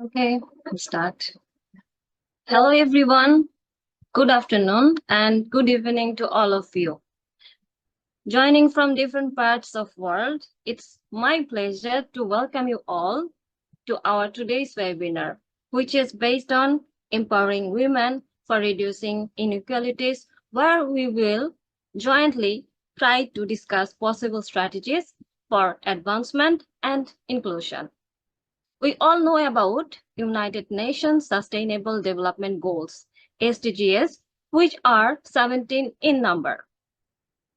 Okay, let's start. Hello, everyone. Good afternoon and good evening to all of you. Joining from different parts of world, it's my pleasure to welcome you all to our today's webinar, which is based on empowering women for reducing inequalities, where we will jointly try to discuss possible strategies for advancement and inclusion. We all know about United Nations Sustainable Development Goals, SDGs, which are 17 in number.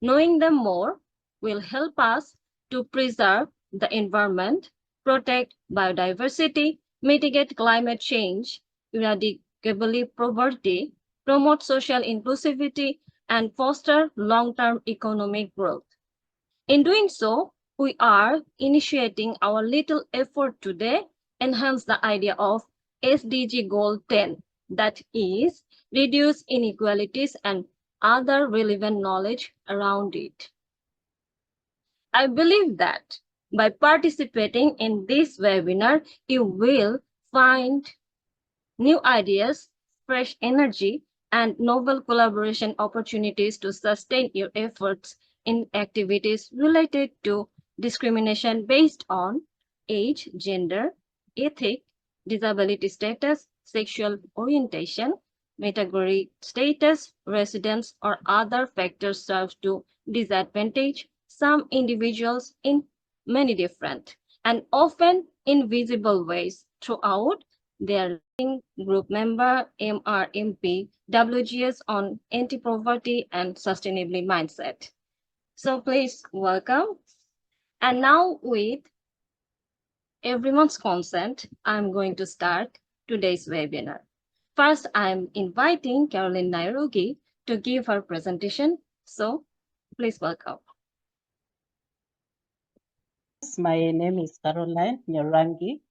Knowing them more will help us to preserve the environment, protect biodiversity, mitigate climate change, eradicate poverty, promote social inclusivity, and foster long-term economic growth. In doing so, we are initiating our little effort today, enhance the idea of SDG Goal 10, that is, reduce inequalities and other relevant knowledge around it. I believe that by participating in this webinar, you will find new ideas, fresh energy, and novel collaboration opportunities to sustain your efforts in activities related to discrimination based on age, gender, ethnic, disability status, sexual orientation, category status, residence, or other factors serve to disadvantage some individuals in many different and often invisible ways throughout their group member MRMP WGS on anti-poverty and sustainability mindset. So please welcome. And now with everyone's consent, I'm going to start today's webinar. First, I'm inviting Caroline Nairogi to give her presentation. So please welcome. My name is Caroline Nyarangi.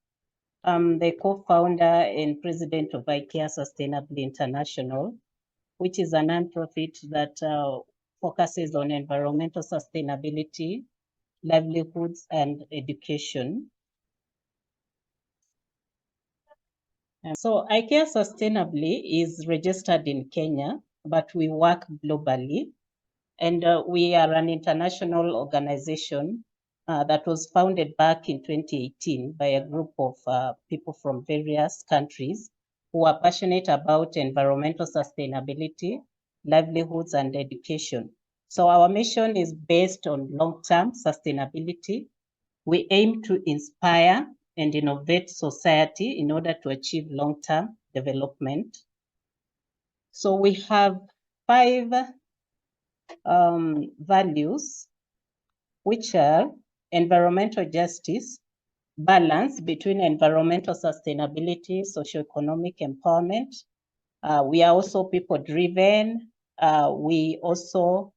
I'm the co-founder and president of ICARE Sustainably International, which is a nonprofit that focuses on environmental sustainability, livelihoods, and education. So ICARE Sustainably is registered in Kenya, but we work globally. And we are an international organization that was founded back in 2018 by a group of people from various countries who are passionate about environmental sustainability, livelihoods, and education. So our mission is based on long-term sustainability. We aim to inspire and innovate society in order to achieve long-term development. So we have 5 values, which are environmental justice, balance between environmental sustainability, socioeconomic empowerment. We are also people-driven. We also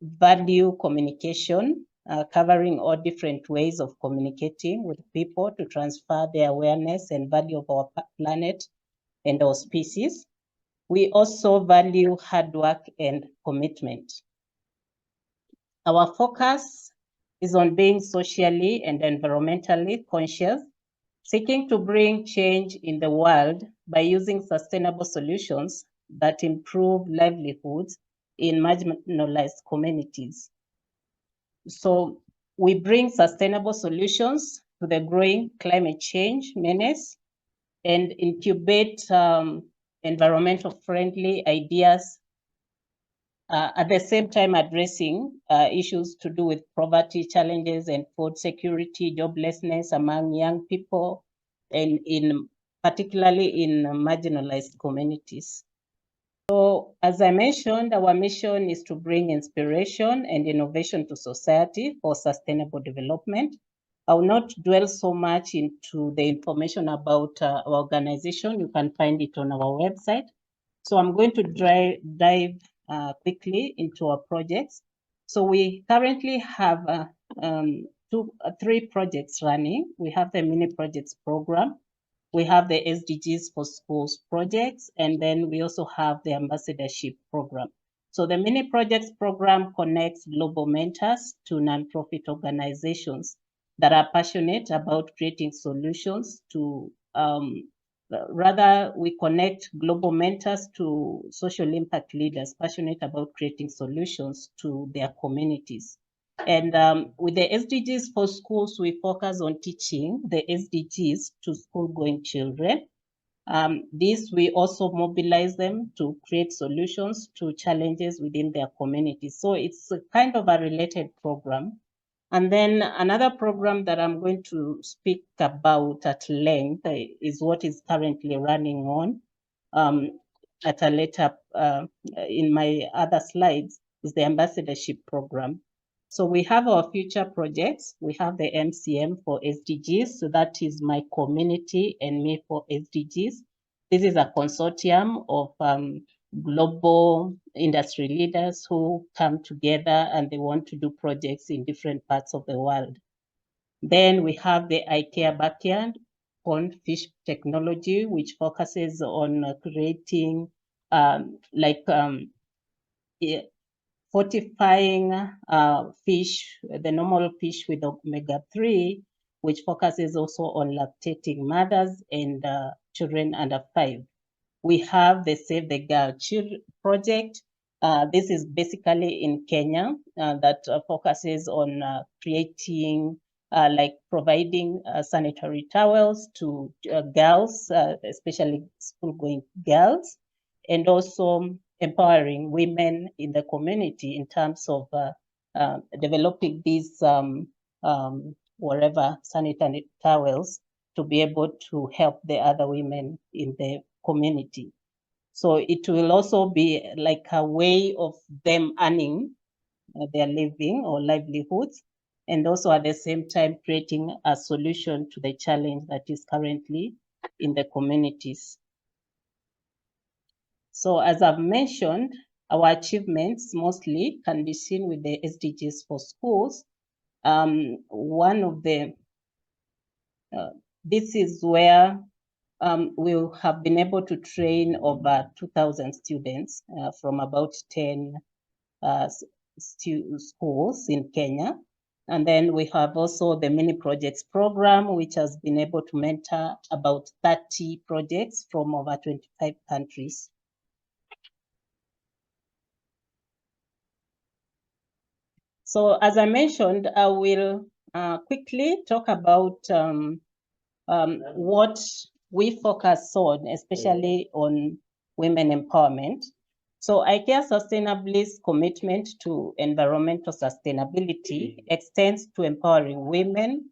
value communication, covering all different ways of communicating with people to transfer their awareness and value of our planet and our species. We also value hard work and commitment. Our focus is on being socially and environmentally conscious, seeking to bring change in the world by using sustainable solutions that improve livelihoods in marginalized communities. So we bring sustainable solutions to the growing climate change menace and incubate environmental friendly ideas, at the same time addressing issues to do with poverty challenges and food security, joblessness among young people, and particularly in marginalized communities. So as I mentioned, our mission is to bring inspiration and innovation to society for sustainable development. I will not dwell so much into the information about our organization. You can find it on our website. So I'm going to dive quickly into our projects. So we currently have 3 projects running. We have the mini projects program. We have the SDGs for schools projects, and then we also have the ambassadorship program. So the mini projects program connects global mentors to nonprofit organizations that are passionate about creating solutions to rather, we connect global mentors to social impact leaders passionate about creating solutions to their communities. And with the SDGs for schools, we focus on teaching the SDGs to school-going children. This, we also mobilize them to create solutions to challenges within their community. So it's a kind of a related program. And then another program that I'm going to speak about at length is what is currently running on at a later, in my other slides, is the ambassadorship program. So we have our future projects. We have the MCM for SDGs. So that is my community and me for SDGs. This is a consortium of global industry leaders who come together and they want to do projects in different parts of the world. Then we have the ICARE backyard pond fish technology, which focuses on creating fortifying fish, the normal fish with omega-3, which focuses also on lactating mothers and children under 5. We have the Save the Girl project. This is basically in Kenya that focuses on creating, providing sanitary towels to girls, especially school-going girls, and also empowering women in the community in terms of developing these whatever sanitary towels to be able to help the other women in the community. So it will also be like a way of them earning their living or livelihoods, and also at the same time creating a solution to the challenge that is currently in the communities. So as I've mentioned, our achievements mostly can be seen with the SDGs for schools. One of the, this is where we have been able to train over 2,000 students from about 10 schools in Kenya. And then we have also the mini projects program, which has been able to mentor about 30 projects from over 25 countries. So as I mentioned, I will quickly talk about what we focus on, especially on women empowerment. So ICARE Sustainably's commitment to environmental sustainability extends to empowering women,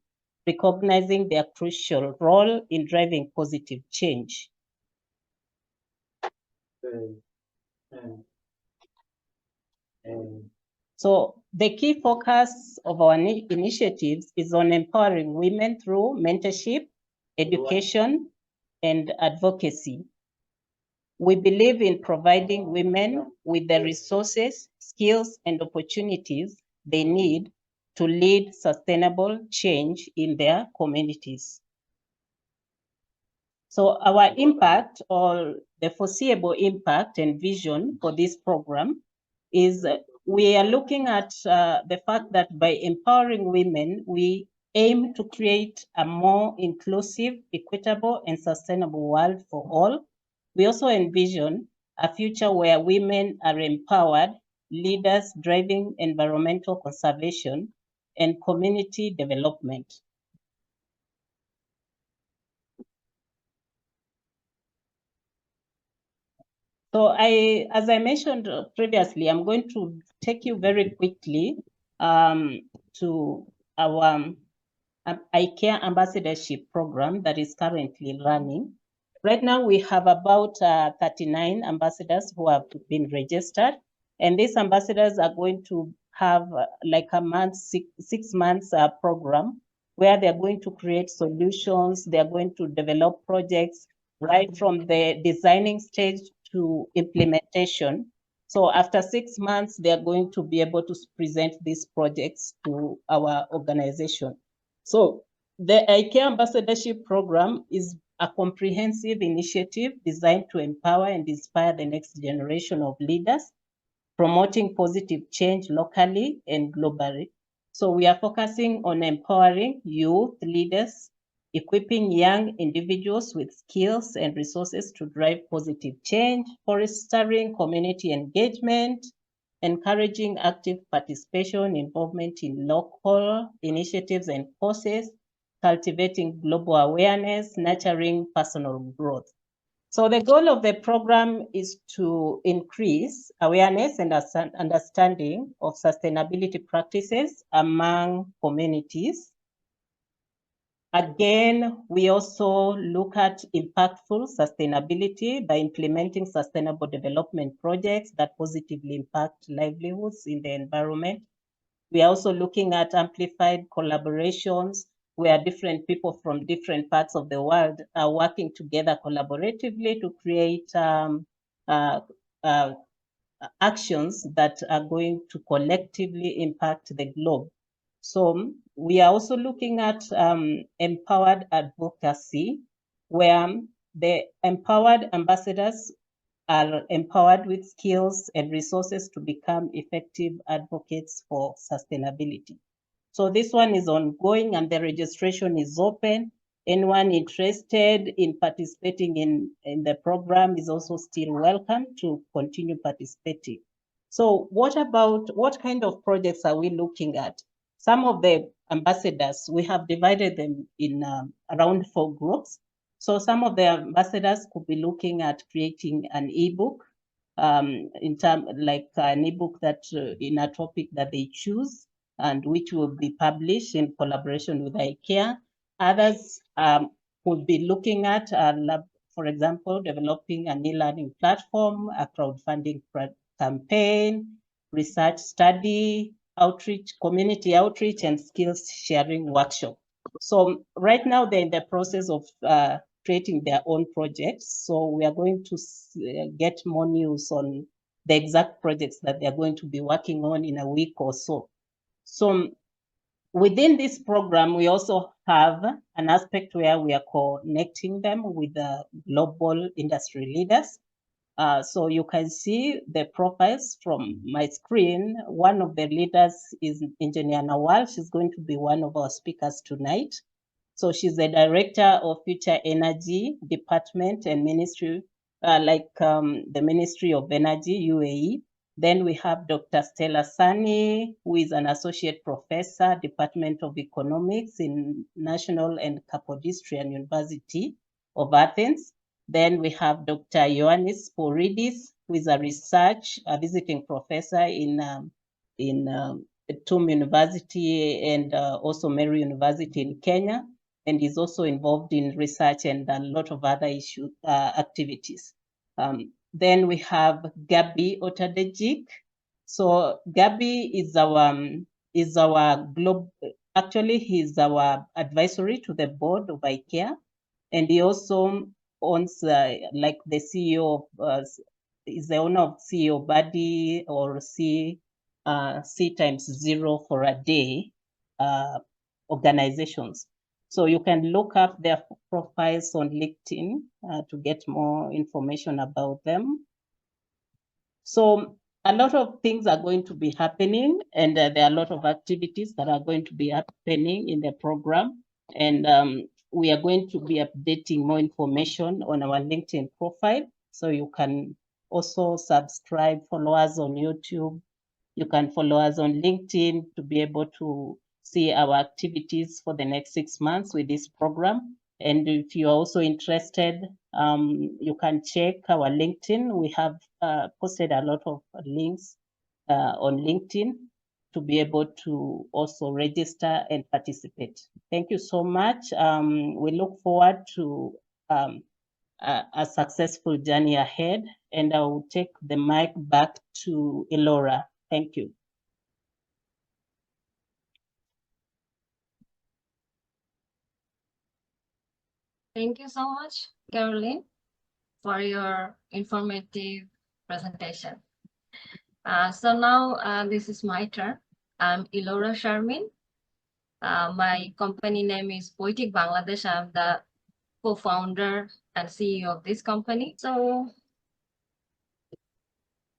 recognizing their crucial role in driving positive change. So the key focus of our initiatives is on empowering women through mentorship, education, and advocacy. We believe in providing women with the resources, skills, and opportunities they need to lead sustainable change in their communities. So our impact, or the foreseeable impact and vision for this program, is we are looking at the fact that by empowering women, we aim to create a more inclusive, equitable, and sustainable world for all. We also envision a future where women are empowered leaders driving environmental conservation and community development. So as I mentioned previously, I'm going to take you very quickly to our ICARE ambassadorship program that is currently running. Right now, we have about 39 ambassadors who have been registered, and these ambassadors are going to have like a month, 6 months program where they're going to create solutions, they're going to develop projects right from the designing stage to implementation. So after 6 months, they're going to be able to present these projects to our organization. So the ICARE ambassadorship program is a comprehensive initiative designed to empower and inspire the next generation of leaders, promoting positive change locally and globally. So we are focusing on empowering youth leaders, equipping young individuals with skills and resources to drive positive change, fostering community engagement, encouraging active participation, involvement in local initiatives and causes, cultivating global awareness, nurturing personal growth. So the goal of the program is to increase awareness and understanding of sustainability practices among communities. Again, we also look at impactful sustainability by implementing sustainable development projects that positively impact livelihoods in the environment. We are also looking at amplified collaborations where different people from different parts of the world are working together collaboratively to create actions that are going to collectively impact the globe. So we are also looking at empowered advocacy, where the empowered ambassadors are empowered with skills and resources to become effective advocates for sustainability. So this one is ongoing and the registration is open. Anyone interested in participating in the program is also still welcome to continue participating. So what kind of projects are we looking at? Some of the ambassadors, we have divided them in around 4 groups. So some of the ambassadors could be looking at creating an ebook, like an ebook that in a topic that they choose, and which will be published in collaboration with ICARE. Others could be looking at, for example, developing an e-learning platform, a crowdfunding campaign, research study, outreach, community outreach, and skills sharing workshop. So right now they're in the process of creating their own projects. So we are going to get more news on the exact projects that they're going to be working on in a week or so. So within this program, we also have an aspect where we are connecting them with the global industry leaders. So you can see the profiles from my screen. One of the leaders is Engineer Nawal. She's going to be one of our speakers tonight. So she's the Director of Future Energy Department and Ministry, the Ministry of Energy, UAE. Then we have Dr. Stella Sani, who is an Associate Professor, Department of Economics in National and Kapodistrian University of Athens. Then we have Dr. Ioannis Sporidis, who is a visiting professor in TUM University and also Meru University in Kenya, and is also involved in research and a lot of other activities. Then we have Gabi Otadejik. So Gabi is our actually he's our advisory to the board of ICARE, and he also owns like the CEO of is the owner of CEO Buddy or C times 0 for a day organizations. So you can look up their profiles on LinkedIn to get more information about them. So a lot of things are going to be happening, and there are a lot of activities that are going to be happening in the program. And we are going to be updating more information on our LinkedIn profile. So you can also subscribe, follow us on YouTube. You can follow us on LinkedIn to be able to see our activities for the next 6 months with this program. And if you're also interested, you can check our LinkedIn. We have posted a lot of links on LinkedIn to be able to also register and participate. Thank you so much. We look forward to a successful journey ahead, and I will take the mic back to Elora. Thank you. Thank you so much, Caroline, for your informative presentation. So now this is my turn. I'm Elora Sharmin. My company name is Poetic Bangladesh. I'm the co-founder and CEO of this company. So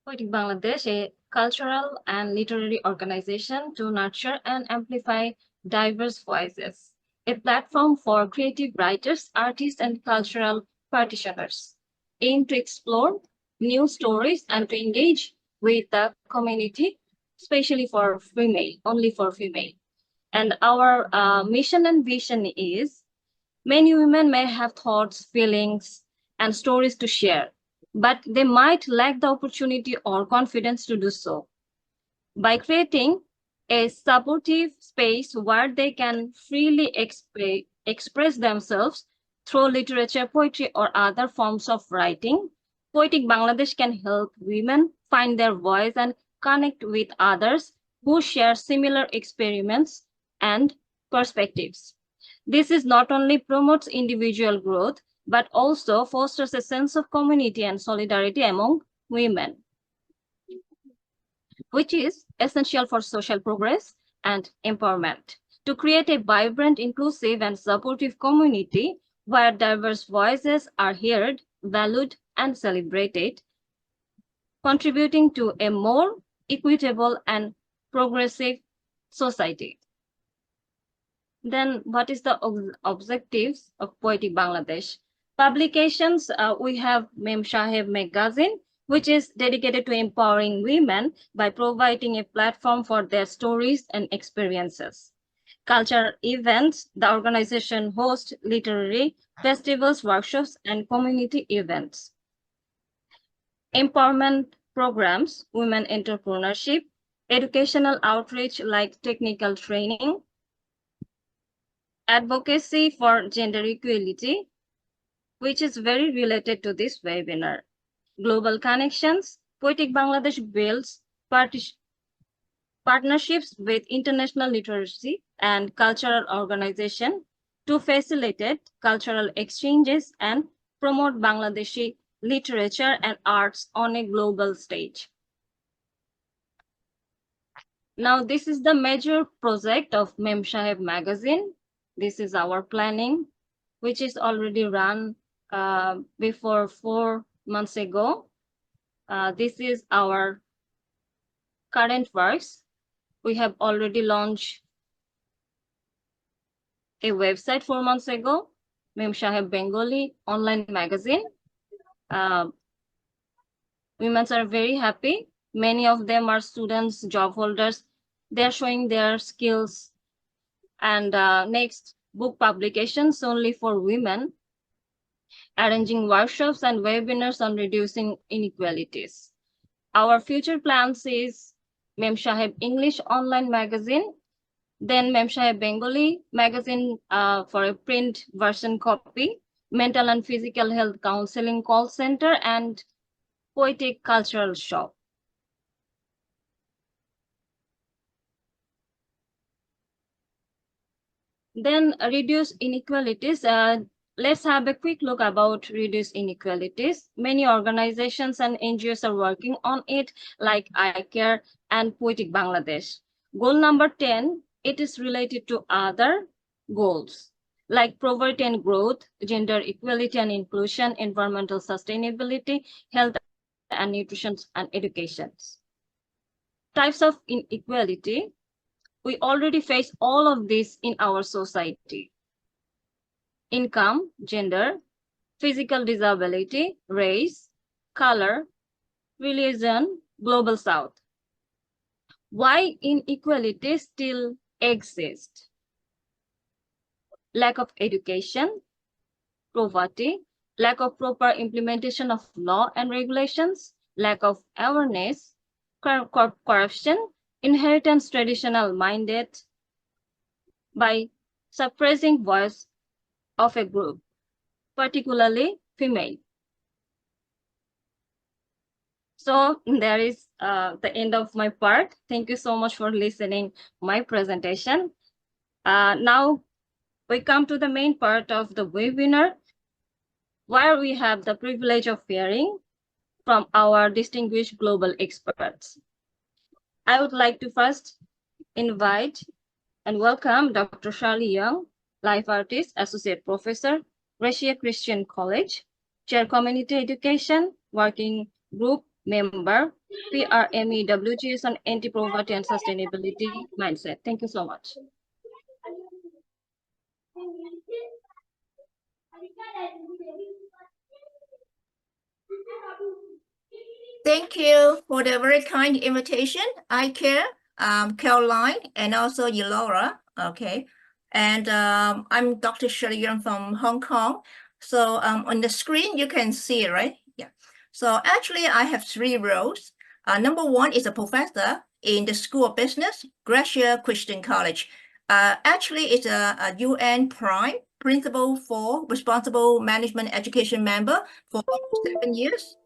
Poetic Bangladesh cultural and literary organization to nurture and amplify diverse voices, a platform for creative writers, artists, and cultural practitioners, aim to explore new stories and to engage with the community, especially for female, only for female. And our mission and vision is many women may have thoughts, feelings, and stories to share, but they might lack the opportunity or confidence to do so. By creating a supportive space where they can freely express themselves through literature, poetry, or other forms of writing, Poetic Bangladesh can help women find their voice and connect with others who share similar experiments and perspectives. This is not only promotes individual growth, but also fosters a sense of community and solidarity among women, which is essential for social progress and empowerment. To create a vibrant, inclusive, and supportive community where diverse voices are heard, valued, and celebrated, contributing to a more equitable and progressive society. Then what is the objectives of Poetic Bangladesh? Publications, we have Mem Saheb magazine, which is dedicated to empowering women by providing a platform for their stories and experiences. Cultural events, the organization hosts literary festivals, workshops, and community events. Empowerment programs, women entrepreneurship, educational outreach like technical training, advocacy for gender equality, which is very related to this webinar. Global connections, Poetic Bangladesh builds partnerships with international literacy and cultural organizations to facilitate cultural exchanges and promote Bangladeshi literature and arts on a global stage. Now, this is the major project of Mem Saheb magazine. This is our planning, which is already run before 4 months ago. This is our current works. We have already launched a website 4 months ago, Mem Saheb Bengali online magazine. Women are very happy. Many of them are students, job holders. They're showing their skills. And next, book publications only for women, arranging workshops and webinars on reducing inequalities. Our future plans is Mem Saheb English online magazine, then Mem Saheb Bengali magazine for a print version copy, mental and physical health counseling call center, and Poetic cultural shop. Then reduce inequalities. Let's have a quick look about reduce inequalities. Many organizations and NGOs are working on it, like ICARE and Poetic Bangladesh. Goal number 10, it is related to other goals, like poverty and growth, gender equality and inclusion, environmental sustainability, health and nutrition, and education. Types of inequality. We already face all of this in our society. Income, gender, physical disability, race, color, religion, global south. Why inequality still exists? Lack of education, poverty, lack of proper implementation of law and regulations, lack of awareness, corruption, inheritance traditional minded by suppressing voice of a group, particularly female. So there is the end of my part. Thank you so much for listening my presentation. Now we come to the main part of the webinar, where we have the privilege of hearing from our distinguished global experts. I would like to first invite and welcome Dr. Shirley Yeung, Life Artist, Associate Professor, Gratia Christian College, Chair Community Education, Working Group Member, PRME WGS on anti-poverty and sustainability mindset. Thank you so much. Thank you for the very kind invitation, ICARE, Caroline, and also Laura. Okay, and I'm Dr. Shirley Yeung from Hong Kong. So on the screen you can see, right? Yeah. So actually, I have 3 roles. Number 1 is a professor in the School of Business, Gratia Christian College. Actually, it's a UN Prime Principal for Responsible Management Education member for 7 years.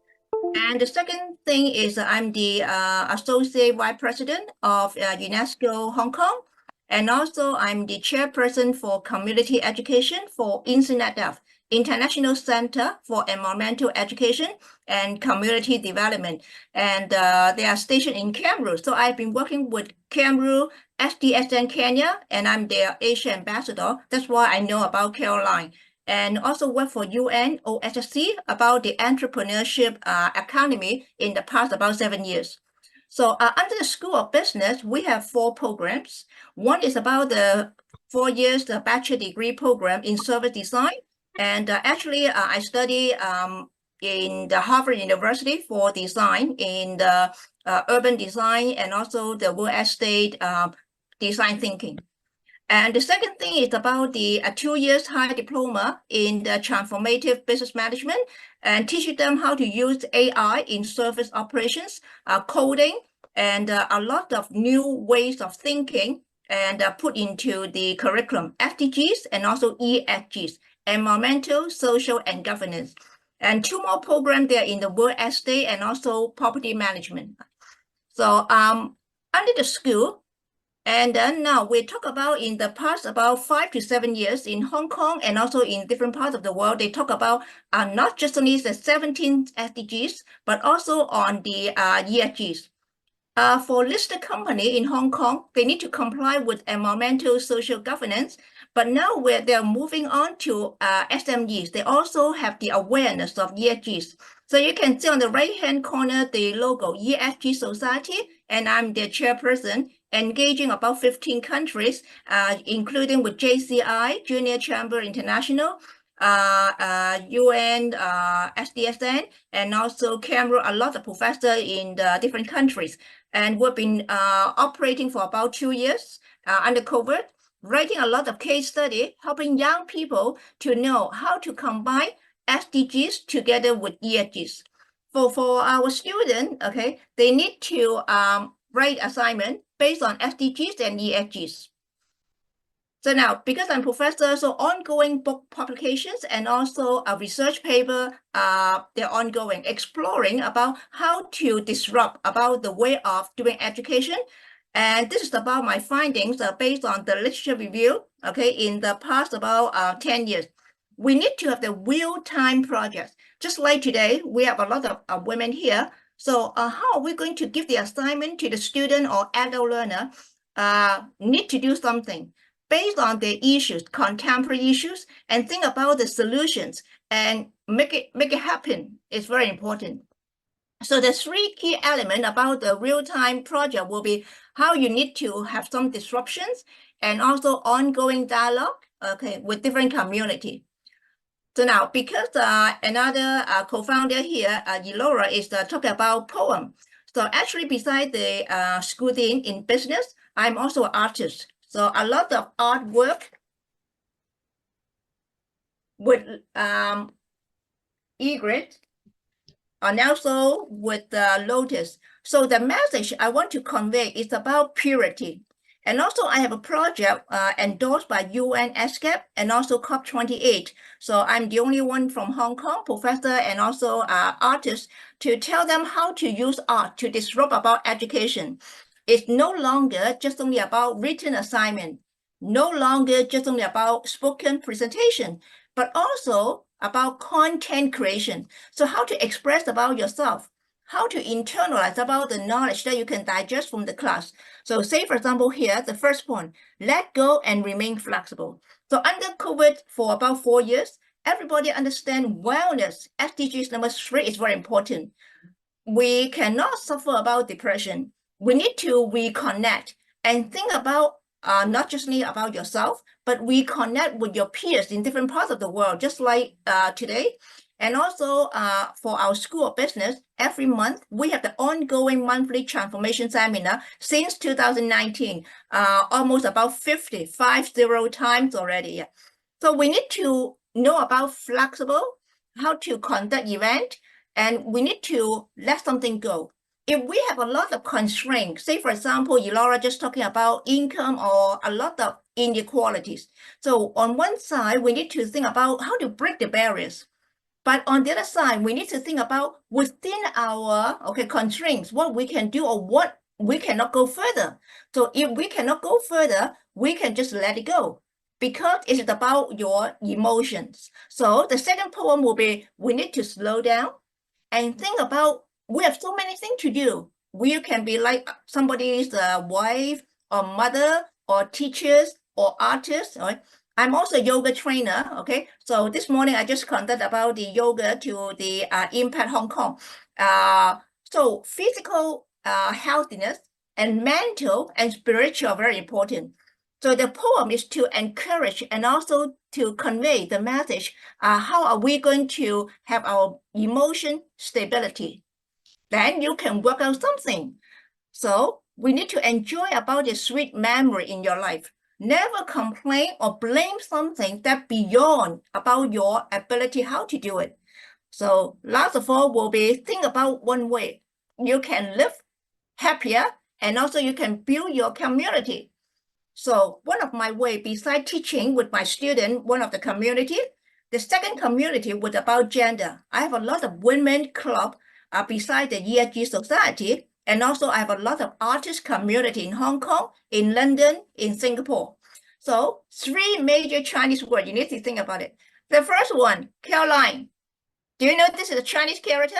And the second thing is I'm the Associate Vice President of UNESCO Hong Kong. And also I'm the chairperson for community education for INSENADAF, International Center for Environmental Education and Community Development. And they are stationed in Cameroon. So I've been working with Cameroon, SDSN Kenya, and I'm their Asia ambassador. That's why I know about Caroline. And also work for UN OSSC about the entrepreneurship economy in the past about 7 years. So under the School of Business, we have 4 programs. One is about the 4 years the bachelor degree program in service design. And actually, I study in the Harvard University for design in the urban design and also the real estate design thinking. And the second thing is about the 2 years high diploma in the transformative business management and teaching them how to use AI in service operations, coding, and a lot of new ways of thinking and put into the curriculum, SDGs and also ESGs, environmental, social, and governance. And 2 more programs there in the real estate and also property management. So under the school, and then now we talk about in the past about 5 to 7 years in Hong Kong and also in different parts of the world, they talk about not just only the 17 SDGs, but also on the ESGs. For listed company in Hong Kong, they need to comply with environmental social governance, but now where they're moving on to SMEs, they also have the awareness of ESGs. So you can see on the right-hand corner, the logo, ESG Society, and I'm the chairperson, engaging about 15 countries, including with JCI, Junior Chamber International, UN, SDSN, and also Cameroon, a lot of professors in the different countries. And we've been operating for about 2 years under COVID, writing a lot of case study, helping young people to know how to combine SDGs together with ESGs. For our students, okay, they need to write assignment based on SDGs and ESGs. So now, because I'm professor, so ongoing book publications and also a research paper, they're ongoing, exploring about how to disrupt about the way of doing education. And this is about my findings based on the literature review, okay, in the past about 10 years. We need to have the real-time projects. Just like today, we have a lot of women here. So how are we going to give the assignment to the student or adult learner? Need to do something based on the issues, contemporary issues, and think about the solutions and make it happen. It's very important. So the 3 key elements about the real-time project will be how you need to have some disruptions and also ongoing dialogue, okay, with different community. So now, because another co-founder here, Laura, is talking about poem. So actually, beside the school dean in business, I'm also an artist. So a lot of artwork with egret and also with the lotus. So the message I want to convey is about purity. And also I have a project endorsed by UN ESCAP and also COP28. So I'm the only one from Hong Kong, professor and also artist, to tell them how to use art to disrupt about education. It's no longer just only about written assignment, no longer just only about spoken presentation, but also about content creation. So how to express about yourself, how to internalize about the knowledge that you can digest from the class. So say, for example, here, the first point, let go and remain flexible. So under COVID for about 4 years, everybody understand wellness, SDGs number 3 is very important. we cannot suffer about depression. We need to reconnect and think about not just about yourself, but reconnect with your peers in different parts of the world, just like today. And also for our School of Business, every month we have the ongoing monthly transformation seminar since 2019, almost about 50 times already. So we need to know about flexible, how to conduct event, and we need to let something go. If we have a lot of constraints, say for example, Laura just talking about income or a lot of inequalities. So on one side, we need to think about how to break the barriers. But on the other side, we need to think about within our constraints, what we can do or what we cannot go further. So if we cannot go further, we can just let it go because it's about your emotions. So the second poem will be, we need to slow down and think about, we have so many things to do. We can be like somebody's wife or mother or teachers or artists, right? I'm also a yoga trainer, okay? So this morning I just conducted about the yoga to the Impact Hong Kong. So physical healthiness and mental and spiritual are very important. So the poem is to encourage and also to convey the message, how are we going to have our emotion stability? Then you can work out something. So we need to enjoy about the sweet memory in your life. Never complain or blame something that beyond about your ability how to do it. So last of all will be think about one way you can live happier and also you can build your community. So one of my way beside teaching with my student, one of the community, the second community was about gender. I have a lot of women club beside the ESG society. And also I have a lot of artist community in Hong Kong, in London, in Singapore. So 3 major Chinese words, you need to think about it. The first one, Caroline. Do you know this is a Chinese character?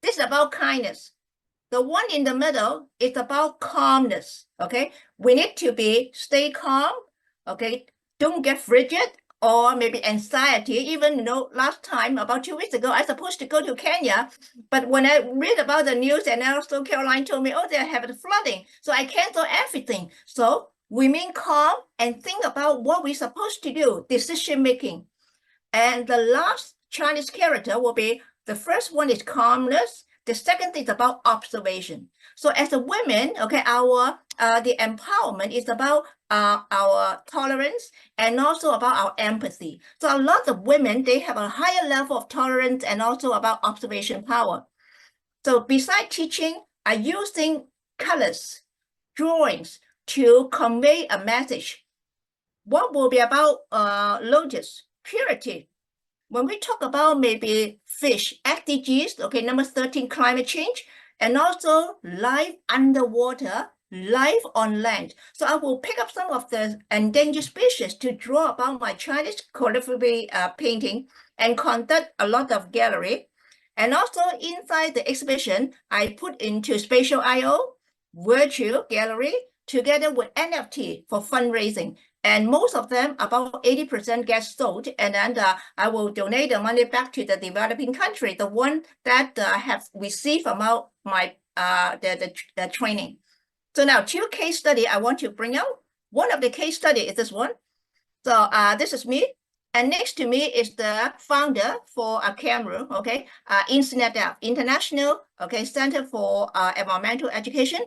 This is about kindness. The one in the middle is about calmness, okay? We need to stay calm, okay? Don't get frigid or maybe anxiety. Even, last time, about 2 weeks ago, I was supposed to go to Kenya, but when I read about the news and also Caroline told me, oh, they're having flooding, so I canceled everything. So remain calm and think about what we're supposed to do, decision-making. And the last Chinese character will be, the first one is calmness. The second thing is about observation. So as a women, okay, our the empowerment is about our tolerance and also about our empathy. So a lot of women, they have a higher level of tolerance and also about observation power. So besides teaching, I'm using colors, drawings to convey a message. What will be about lotus, purity? When we talk about maybe fish, SDGs, okay, number 13, climate change, and also life underwater, life on land. So I will pick up some of the endangered species to draw about my Chinese calligraphy painting and conduct a lot of gallery. And also inside the exhibition, I put into spatial I/O, virtual gallery, together with NFT for fundraising. And most of them, about 80% get sold. And then I will donate the money back to the developing country, the one that have received about my the training. So now 2 case study I want to bring out. One of the case study is this one. So this is me. And next to me is the founder for Cameroon, okay, INSEAD, International, okay, Center for Environmental Education.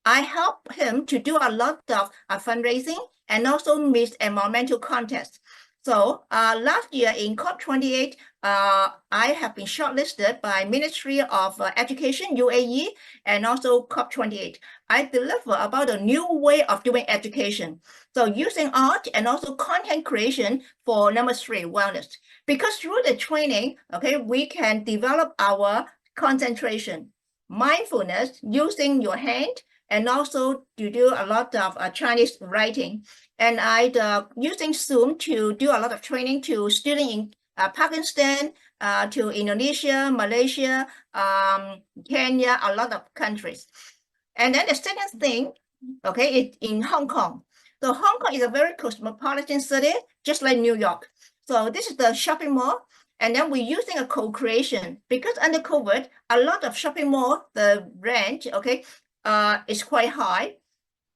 I help him to do a lot of fundraising and also Miss Environmental Contest. So last year in COP28, I have been shortlisted by Ministry of Education, UAE, and also COP28. I deliver about a new way of doing education. So using art and also content creation for number 3, wellness. Because through the training, okay, we can develop our concentration, mindfulness, using your hand, and also to do a lot of Chinese writing. And I using Zoom to do a lot of training to students in Pakistan, to Indonesia, Malaysia, Kenya, a lot of countries. And then the second thing, okay, is in Hong Kong. So Hong Kong is a very cosmopolitan city, just like New York. So this is the shopping mall. And then we're using a co-creation because under COVID, a lot of shopping mall, the rent, okay, is quite high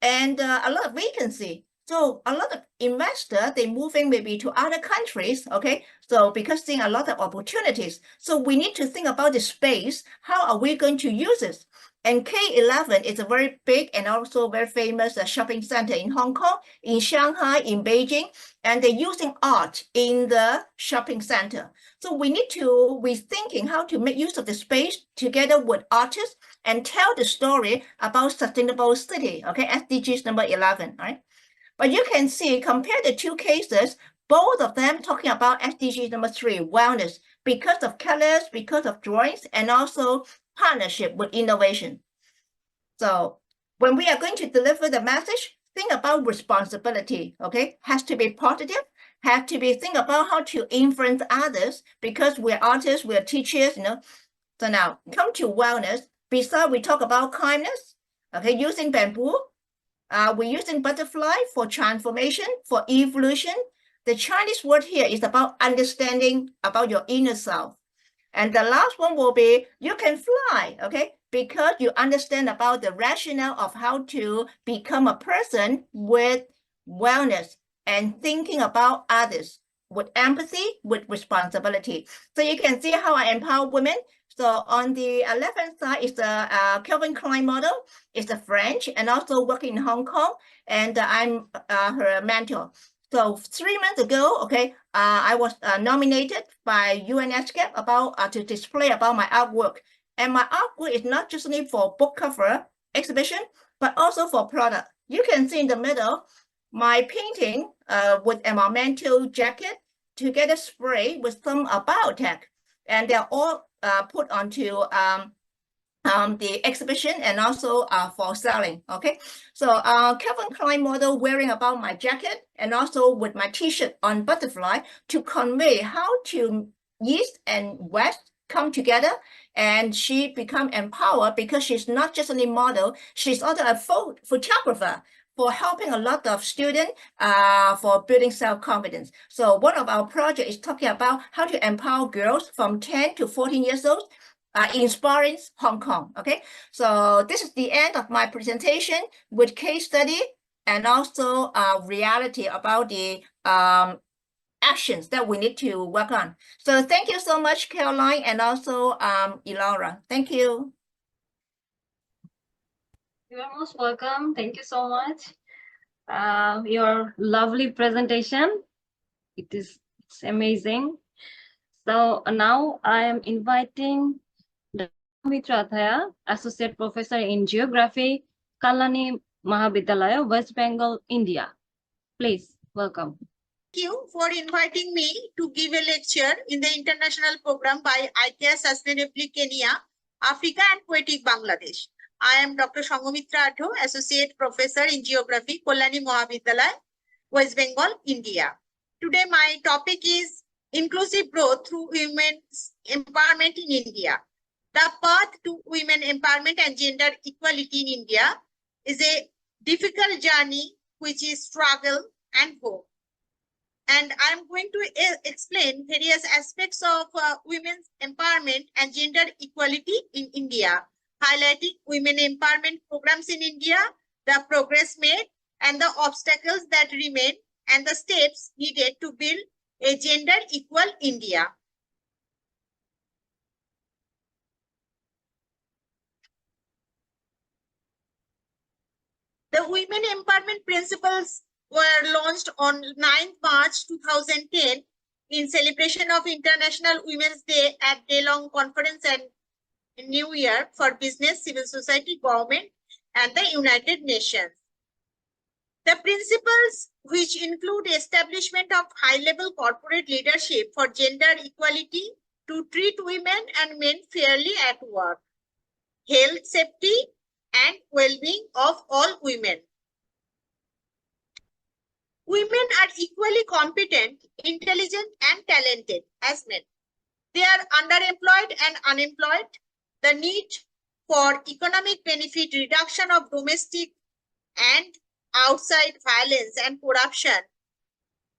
and a lot of vacancy. So a lot of investors, they moving maybe to other countries, okay? So because seeing a lot of opportunities. So we need to think about the space. How are we going to use it? And K11 is a very big and also very famous shopping center in Hong Kong, in Shanghai, in Beijing, and they're using art in the shopping center. So we need to be thinking how to make use of the space together with artists and tell the story about sustainable city, okay, SDGs number 11, right? But you can see, compare the two cases, both of them talking about SDG number 3, wellness, because of colors, because of drawings, and also partnership with innovation. So when we are going to deliver the message, think about responsibility, okay? Has to be positive, have to be think about how to influence others because we're artists, we're teachers, you know. So now come to wellness. Besides, we talk about kindness, okay, using bamboo. We're using butterfly for transformation, for evolution. The Chinese word here is about understanding about your inner self. And the last one will be, you can fly, okay? Because you understand about the rationale of how to become a person with wellness and thinking about others with empathy, with responsibility. So you can see how I empower women. So on the left-hand side is the Calvin Klein model. It's a French and also working in Hong Kong. And I'm her mentor. So 3 months ago, okay, I was nominated by UNESCO about to display about my artwork. And my artwork is not just only for book cover exhibition, but also for product. You can see in the middle, my painting with environmental jacket together spray with some biotech. And they're all put onto the exhibition and also for selling, okay? So Calvin Klein model wearing about my jacket and also with my t-shirt on butterfly to convey how to East and West come together, and she become empowered because she's not just only model, she's also a photographer for helping a lot of students for building self-confidence. So one of our projects is talking about how to empower girls from 10 to 14 years old, inspiring Hong Kong, okay? So this is the end of my presentation with case study and also reality about the actions that we need to work on. So thank you so much, Caroline, and also Elora. Thank you. You are most welcome. Thank you so much. Your lovely presentation. It's amazing. So now I am inviting Sanghamitra Adhya, Associate Professor in Geography, Kalyani Mahavidyalaya, West Bengal, India. Please, welcome. Thank you for inviting me to give a lecture in the international program by ICARE Sustainably Kenya, Africa and Poetic Bangladesh. I am Dr. Sanghamitra Adhya, Associate Professor in Geography, Kalyani Mahavidyalaya, West Bengal, India. Today my topic is inclusive growth through women's empowerment in India. The path to women empowerment and gender equality in India is a difficult journey which is struggle and hope. And I'm going to explain various aspects of women's empowerment and gender equality in India, highlighting women empowerment programs in India, the progress made, and the obstacles that remain, and the steps needed to build a gender equal India. The Women Empowerment Principles were launched on 9th March 2010 in celebration of International Women's Day at Day-long Conference and New Year for Business, Civil Society, Government, and the United Nations. The principles, which include establishment of high-level corporate leadership for gender equality to treat women and men fairly at work, health, safety, and well-being of all women. Women are equally competent, intelligent, and talented as men. They are underemployed and unemployed. The need for economic benefit, reduction of domestic and outside violence and corruption,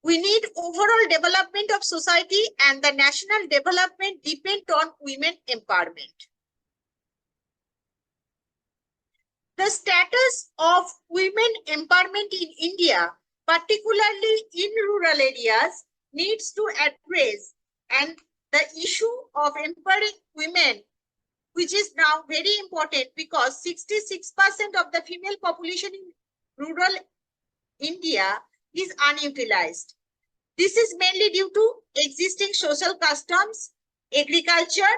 We need overall development of society, and the national development depend on women empowerment. The status of women empowerment in India, particularly in rural areas, needs to address, and the issue of empowering women, which is now very important because 66% of the female population in rural India is unutilized. This is mainly due to existing social customs, agriculture,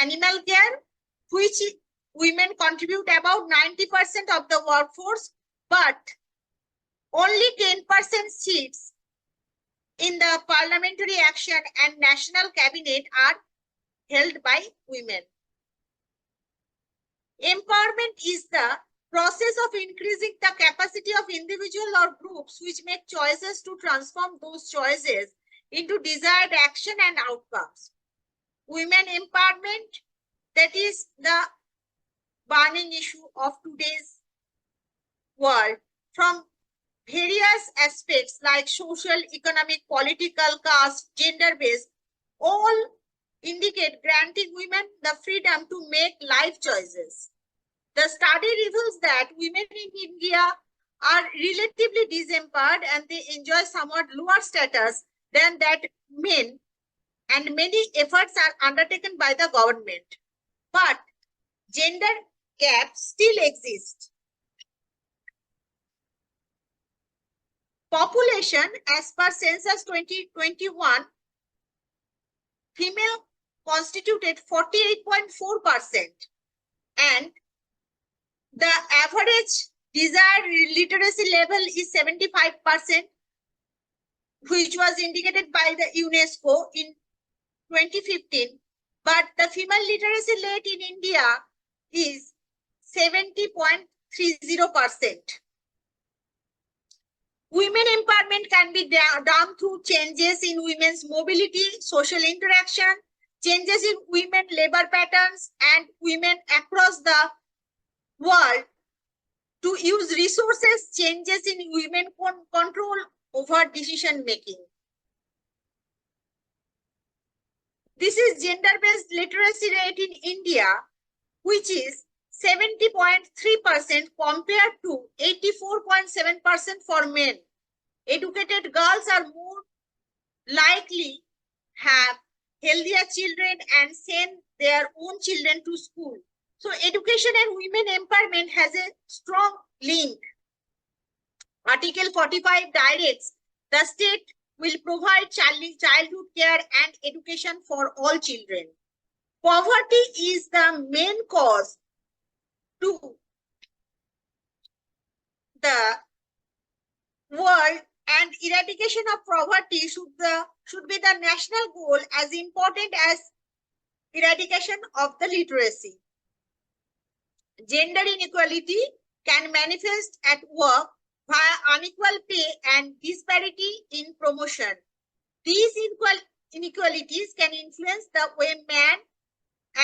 animal care, which women contribute about 90% of the workforce, but only 10% seats in the parliamentary action and national cabinet are held by women. Empowerment is the process of increasing the capacity of individual or groups which make choices to transform those choices into desired action and outcomes. Women empowerment, that is the burning issue of today's world, from various aspects like social, economic, political, caste, gender-based, all indicate granting women the freedom to make life choices. The study reveals that women in India are relatively disempowered and they enjoy somewhat lower status than that men, and many efforts are undertaken by the government. But gender gaps still exist. Population, as per census 2021, female constituted 48.4%, and the average desired literacy level is 75%, which was indicated by the UNESCO in 2015. But the female literacy rate in India is 70.30%. Women empowerment can be done through changes in women's mobility, social interaction, changes in women labor patterns, and women across the world to use resources, changes in women control over decision making. This is gender-based literacy rate in India, which is 70.3% compared to 84.7% for men. Educated girls are more likely have healthier children and send their own children to school. So education and women empowerment has a strong link. Article 45 directs the state will provide childhood care and education for all children. Poverty is the main cause to the world, and eradication of poverty should be the national goal as important as eradication of the literacy. Gender inequality can manifest at work via unequal pay and disparity in promotion. These inequalities can influence the way men,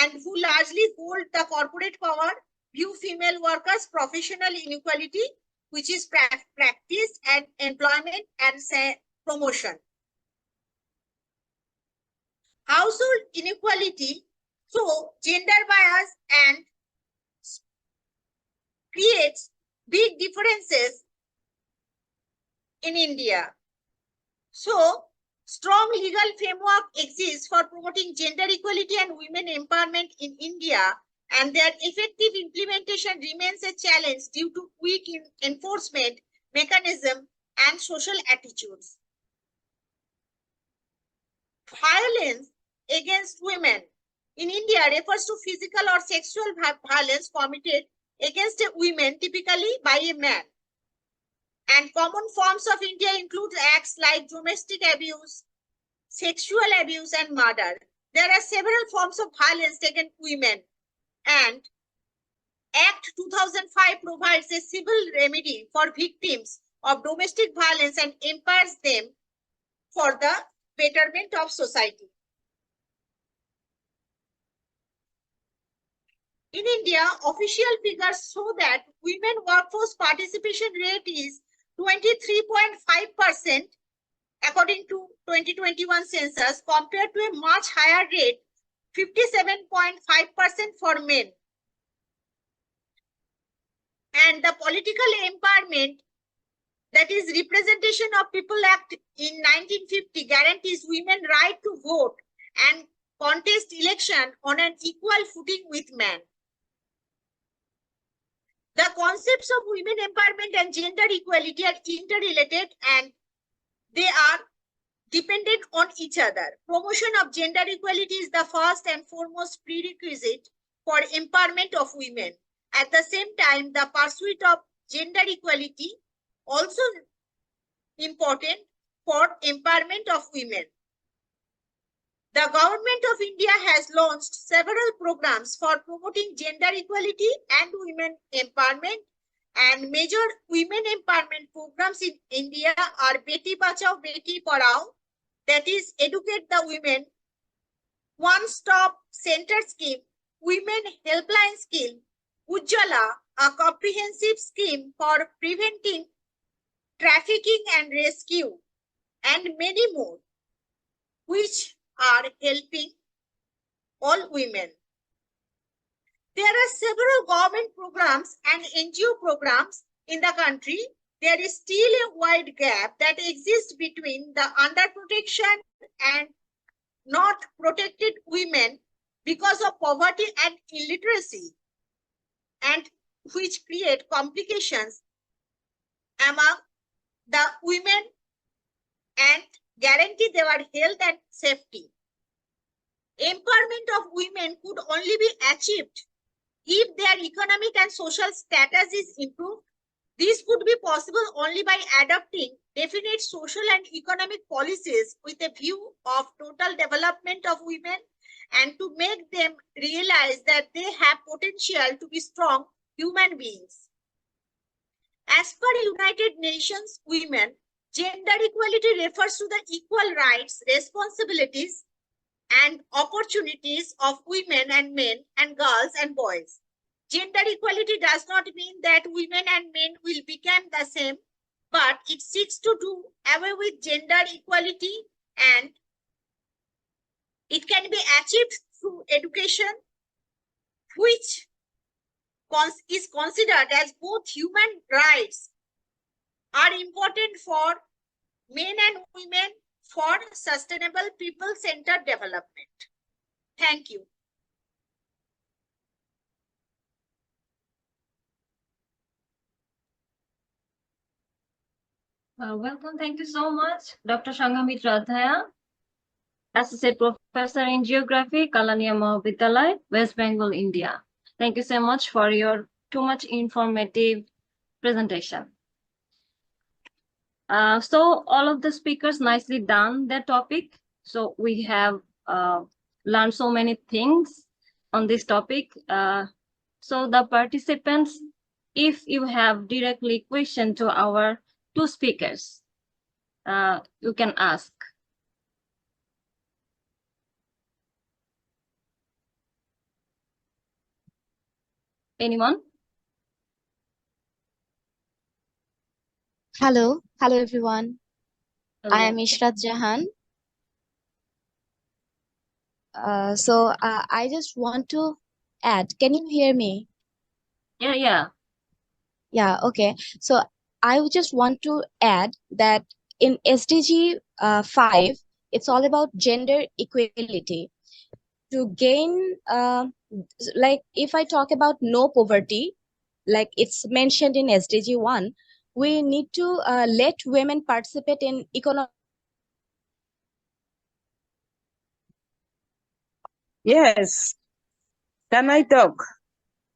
and who largely hold the corporate power, view female workers' professional inequality, which is practiced at employment and promotion. Household inequality, so gender bias and creates big differences in India. So, strong legal framework exists for promoting gender equality and women empowerment in India, and their effective implementation remains a challenge due to weak enforcement mechanism and social attitudes. Violence against women in India refers to physical or sexual violence committed against a woman, typically by a man. And common forms of India include acts like domestic abuse, sexual abuse, and murder. There are several forms of violence against women, and Act 2005 provides a civil remedy for victims of domestic violence and empowers them for the betterment of society. In India, official figures show that women workforce participation rate is 23.5%, according to 2021 census, compared to a much higher rate, 57.5% for men. And the political empowerment, that is Representation of People Act in 1950, guarantees women right to vote and contest election on an equal footing with men. The concepts of women empowerment and gender equality are interrelated and they are dependent on each other. Promotion of gender equality is the first and foremost prerequisite for empowerment of women. At the same time, the pursuit of gender equality also important for empowerment of women. The government of India has launched several programs for promoting gender equality and women empowerment, and major women empowerment programs in India are Beti Bachao, Beti Padhao, that is Educate the Women, One-Stop Center Scheme, Women Helpline Scheme, Ujjwala, a comprehensive scheme for preventing trafficking and rescue, and many more, which are helping all women. There are several government programs and NGO programs in the country. There is still a wide gap that exists between the underprotection and not protected women because of poverty and illiteracy, and which create complications among the women and guarantee their health and safety. Empowerment of women could only be achieved if their economic and social status is improved. This could be possible only by adopting definite social and economic policies with a view of total development of women and to make them realize that they have potential to be strong human beings. As per United Nations Women, gender equality refers to the equal rights, responsibilities, and opportunities of women and men and girls and boys. Gender equality does not mean that women and men will become the same, but it seeks to do away with gender equality, and it can be achieved through education, which is considered as both human rights are important for men and women for sustainable people-centered development. Thank you. Welcome. Thank you so much, Dr. Sanghamitra Adhya, Associate Professor in Geography, Kalyani Mahavidyalaya, West Bengal, India. Thank you so much for your too much informative presentation. So all of the speakers nicely done their topic. So we have learned so many things on this topic. So the participants, if you have directly question to our two speakers, you can ask. Anyone? Hello everyone. Hello. I am Ishrat Jahan. I just want to add. Can you hear me? Yeah. Yeah. Okay. So I would just want to add that in SDG 5, it's all about gender equality. To gain, like if I talk about no poverty, like it's mentioned in SDG 1, we need to let women participate in economic. Yes. Can I talk?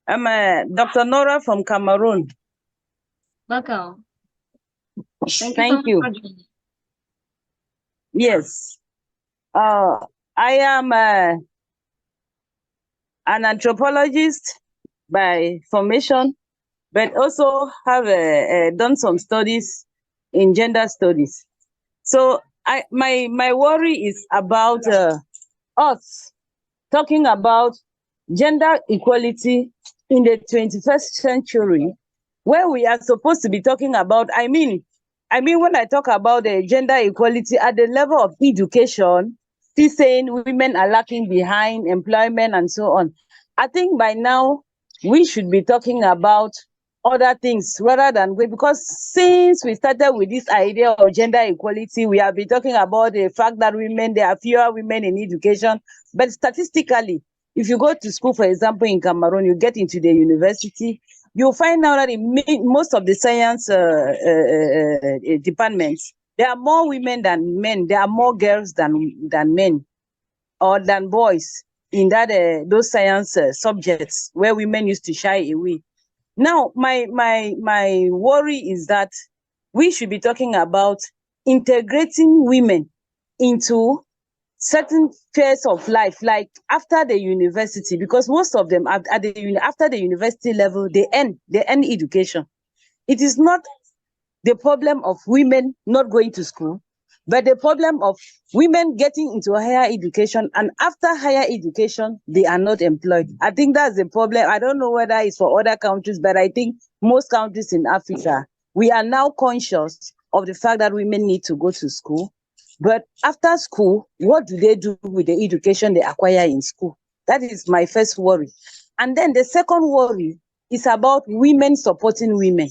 I'm Dr. Nora from Cameroon. Welcome. Thank you. Yes. I am an anthropologist by formation, but also have done some studies in gender studies. So my worry is about us talking about gender equality in the 21st century, where we are supposed to be talking about, I mean, I mean, when I talk about the gender equality at the level of education, still saying women are lacking behind employment and so on. I think by now we should be talking about other things rather than because since we started with this idea of gender equality, we have been talking about the fact that there are fewer women in education. But statistically, if you go to school, for example, in Cameroon, you get into the university, you'll find out that in most of the science departments, there are more women than men. There are more girls than men or than boys in that those science subjects where women used to shy away. Now, my worry is that we should be talking about integrating women into certain spheres of life, like after the university, because most of them after the university level, they end education. It is not the problem of women not going to school, but the problem of women getting into higher education, and after higher education, they are not employed. I think that's the problem. I don't know whether it's for other countries, but I think most countries in Africa, we are now conscious of the fact that women need to go to school. But after school, what do they do with the education they acquire in school? That is my first worry. And then the second worry is about women supporting women.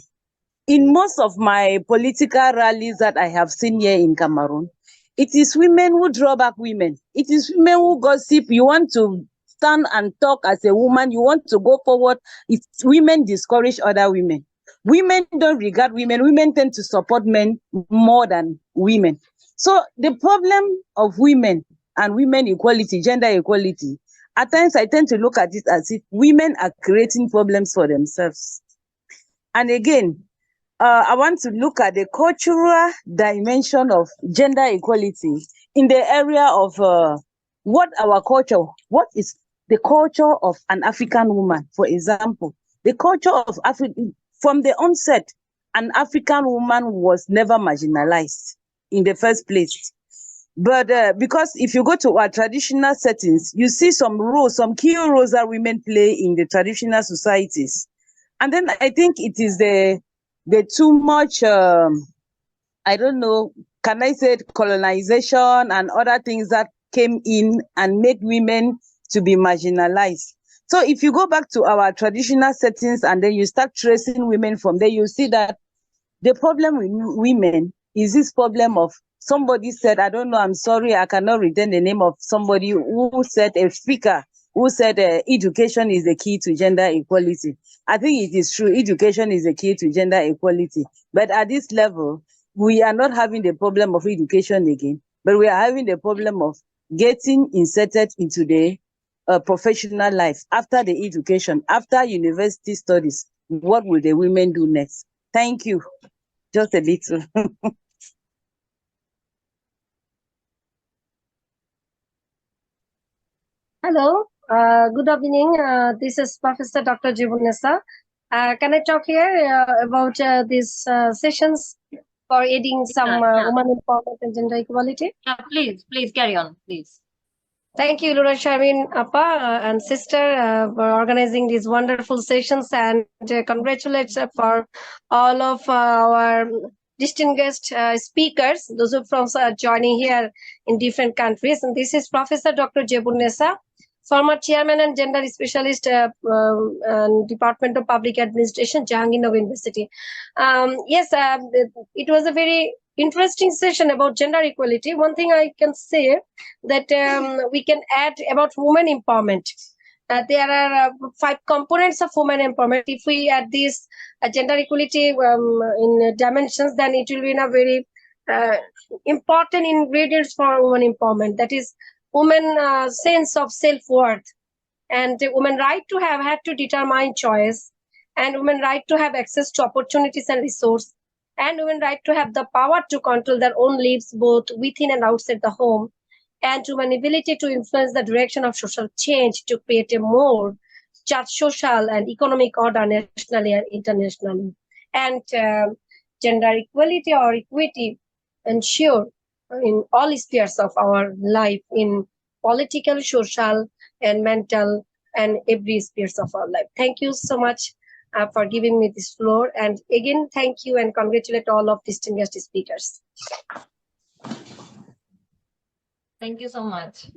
In most of my political rallies that I have seen here in Cameroon, it is women who draw back women. It is women who gossip. You want to stand and talk as a woman. You want to go forward. It's women discourage other women. Women don't regard women. Women tend to support men more than women. So the problem of women and women equality, gender equality, at times I tend to look at it as if women are creating problems for themselves. And again, I want to look at the cultural dimension of gender equality in the area of what is the culture of an African woman, for example. The culture of Africa, from the onset, an African woman was never marginalized in the first place. But because if you go to our traditional settings, you see some key roles that women play in the traditional societies. And then I think it is the too much, I don't know, can I say colonization and other things that came in and made women to be marginalized. So if you go back to our traditional settings and then you start tracing women from there, you see that the problem with women is this problem of somebody said, I don't know, I'm sorry, I cannot retain the name of somebody who said, a speaker who said education is the key to gender equality. I think it is true, education is the key to gender equality. But at this level, we are not having the problem of education again, but we are having the problem of getting inserted into the professional life after the education, after university studies. What will the women do next? Thank you. Just a little. Hello, good evening. This is Professor Dr. Jibunesa. Can I talk here about these sessions for aiding some women empowerment and gender equality? Yeah, please carry on, please. Thank you, Lura Sharmin Appa and sister for organizing these wonderful sessions, and congratulations for all of our distinguished speakers, those who from joining here in different countries. And this is Professor Dr. Jebunesa, former chairman and gender specialist Department of Public Administration, Jahangirnagar University. Yes, it was a very interesting session about gender equality. One thing I can say that we can add about women empowerment. There are 5 components of women empowerment. If we add this gender equality in dimensions, then it will be in a very important ingredients for women empowerment. That is, women sense of self-worth, and women right to have had to determine choice, and women right to have access to opportunities and resource, and women right to have the power to control their own lives both within and outside the home, and women ability to influence the direction of social change to create a more just social and economic order nationally and internationally. And gender equality or equity ensure in all spheres of our life, in political, social, and mental, and every spheres of our life. Thank you so much for giving me this floor. And again, thank you and congratulate all of distinguished speakers. Thank you so much.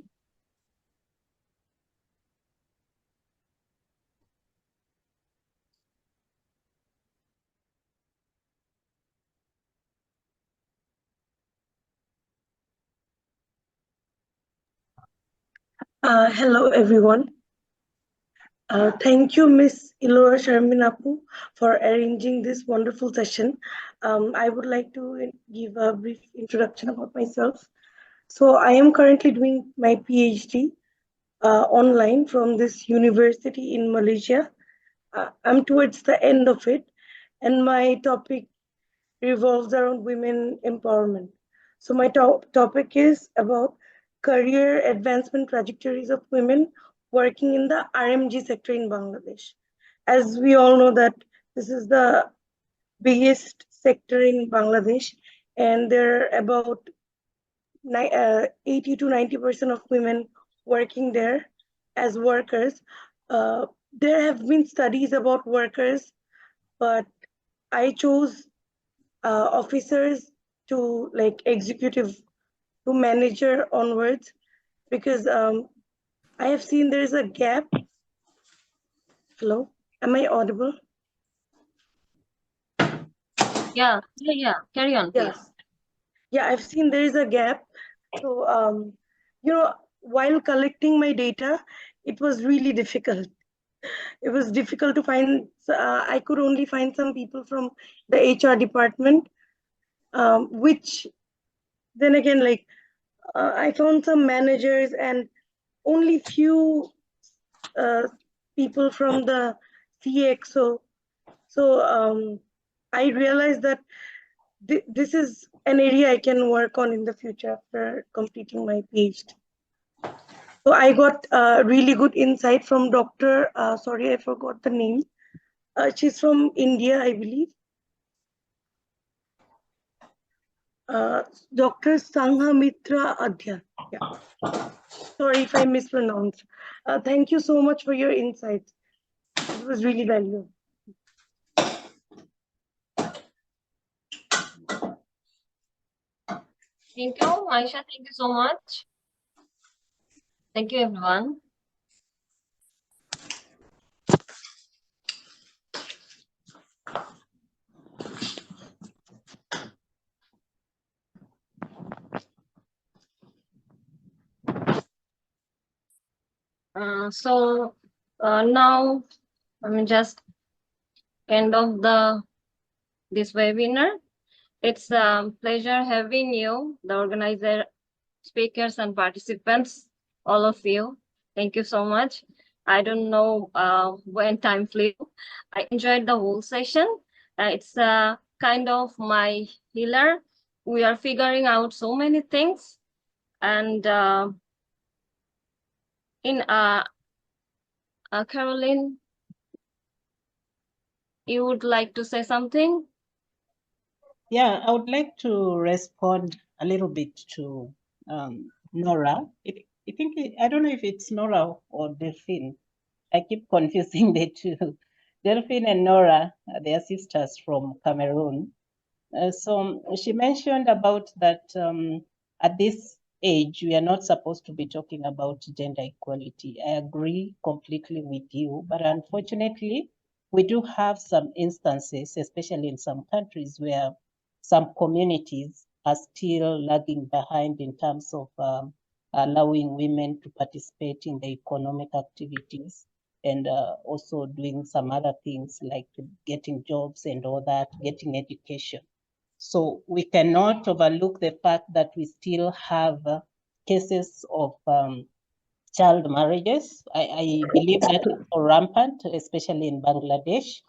Hello, everyone. Thank you, Miss Ilora Sharminapu, for arranging this wonderful session. I would like to give a brief introduction about myself. So I am currently doing my PhD online from this university in Malaysia. I'm towards the end of it, and my topic revolves around women empowerment. So my topic is about career advancement trajectories of women working in the RMG sector in Bangladesh. As we all know that this is the biggest sector in Bangladesh, and there are about 80 to 90% of women working there as workers. There have been studies about workers, but I chose officers to like executive to manager onwards, because I have seen there is a gap. Hello, am I audible? Yeah. Carry on, please. Yeah, I've seen there is a gap. So, you know, while collecting my data, it was really difficult. It was difficult to find. I could only find some people from the HR department, which then again, like I found some managers and only few people from the CXO. So I realized that this is an area I can work on in the future after completing my PhD. So I got really good insight from Dr. Sorry, I forgot the name. She's from India, I believe. Dr. Sanghamitra Adhya. Yeah. Sorry if I mispronounced. Thank you so much for your insights. It was really valuable. Thank you, Aisha. Thank you so much. Thank you, everyone. Now I'm just end of this webinar. It's a pleasure having you, the organizer, speakers, and participants, all of you. Thank you so much. I don't know when time flew. I enjoyed the whole session. It's kind of my healer. We are figuring out so many things. And Caroline, you would like to say something? Yeah, I would like to respond a little bit to Nora. I don't know if it's Nora or Delphine. I keep confusing the two. Delphine and Nora, they are sisters from Cameroon. So she mentioned about that at this age, we are not supposed to be talking about gender equality. I agree completely with you, but unfortunately, we do have some instances, especially in some countries, where some communities are still lagging behind in terms of allowing women to participate in the economic activities and also doing some other things like getting jobs and all that, getting education. So we cannot overlook the fact that we still have cases of child marriages. I believe that is so rampant, especially in Bangladesh.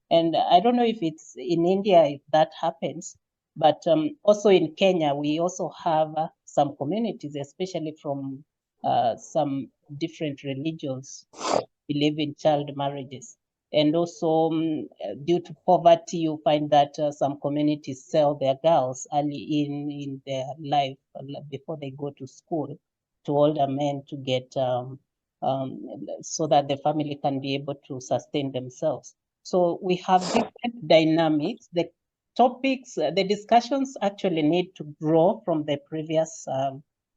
And I don't know if it's in India if that happens, but also in Kenya, we also have some communities, especially from some different religions, believe in child marriages. And also due to poverty, you find that some communities sell their girls early in their life before they go to school to older men to get so that the family can be able to sustain themselves. So we have different dynamics. The topics, the discussions actually need to grow from the previous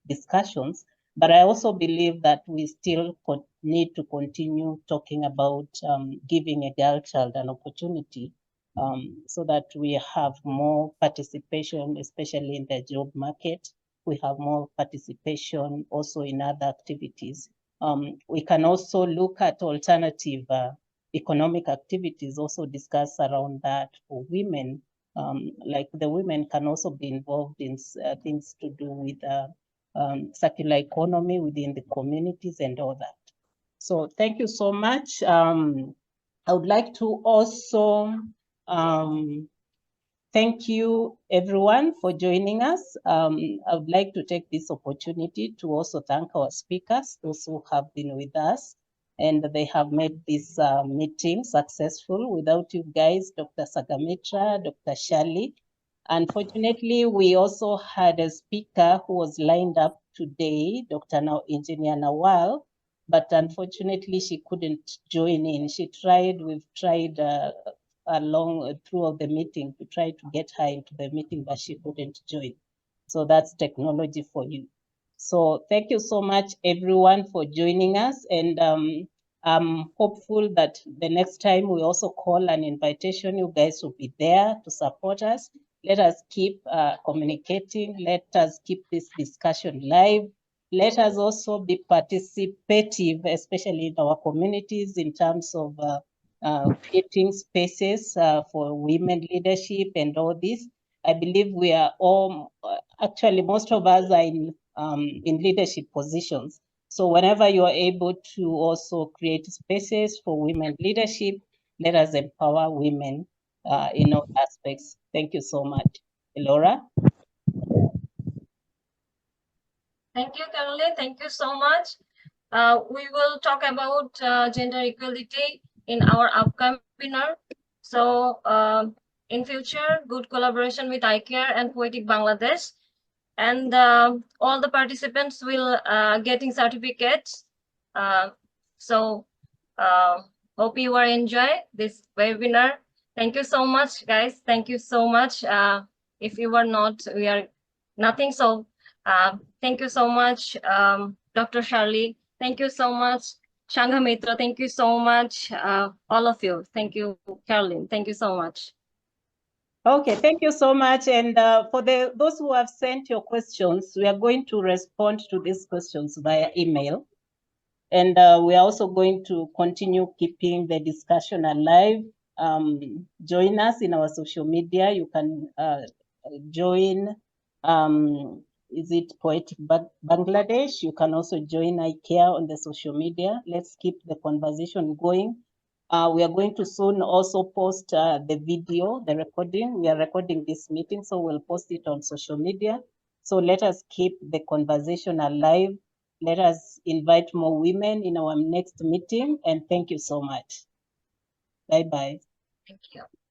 discussions, but I also believe that we still need to continue talking about giving a girl child an opportunity so that we have more participation, especially in the job market. We have more participation also in other activities. We can also look at alternative economic activities, also discuss around that for women. Like the women can also be involved in things to do with circular economy within the communities and all that. So thank you so much. I would like to also thank you everyone for joining us. I would like to take this opportunity to also thank our speakers, those who have been with us, and they have made this meeting successful. Without you guys, Dr. Sanghamitra, Dr. Shirley. Unfortunately, we also had a speaker who was lined up today, Dr. Engineer Nawal, but unfortunately she couldn't join in. We've tried along throughout the meeting to try to get her into the meeting, but she couldn't join. So that's technology for you. So thank you so much, everyone, for joining us. And I'm hopeful that the next time we also call an invitation, you guys will be there to support us. Let us keep communicating. Let us keep this discussion live. Let us also be participative, especially in our communities, in terms of creating spaces for women leadership and all this. I believe we are all, actually most of us are in leadership positions. So whenever you are able to also create spaces for women leadership, let us empower women in all aspects. Thank you so much. Laura? Thank you, Caroline. Thank you so much. We will talk about gender equality in our upcoming webinar. So in future, good collaboration with ICARE and Poetic Bangladesh. And all the participants will getting certificates. So hope you are enjoy this webinar. Thank you so much, guys. Thank you so much. If you were not, we are nothing. So thank you so much, Dr. Shirley. Thank you so much, Sanghamitra. Thank you so much, all of you. Thank you, Caroline. Thank you so much. Okay, thank you so much. And for those who have sent your questions, we are going to respond to these questions via email. And we are also going to continue keeping the discussion alive. Join us in our social media. You can join, is it Poetic Bangladesh? You can also join ICARE on the social media. Let's keep the conversation going. We are going to soon also post the video, the recording. We are recording this meeting, so we'll post it on social media. So let us keep the conversation alive. Let us invite more women in our next meeting. And thank you so much. Bye-bye. Thank you.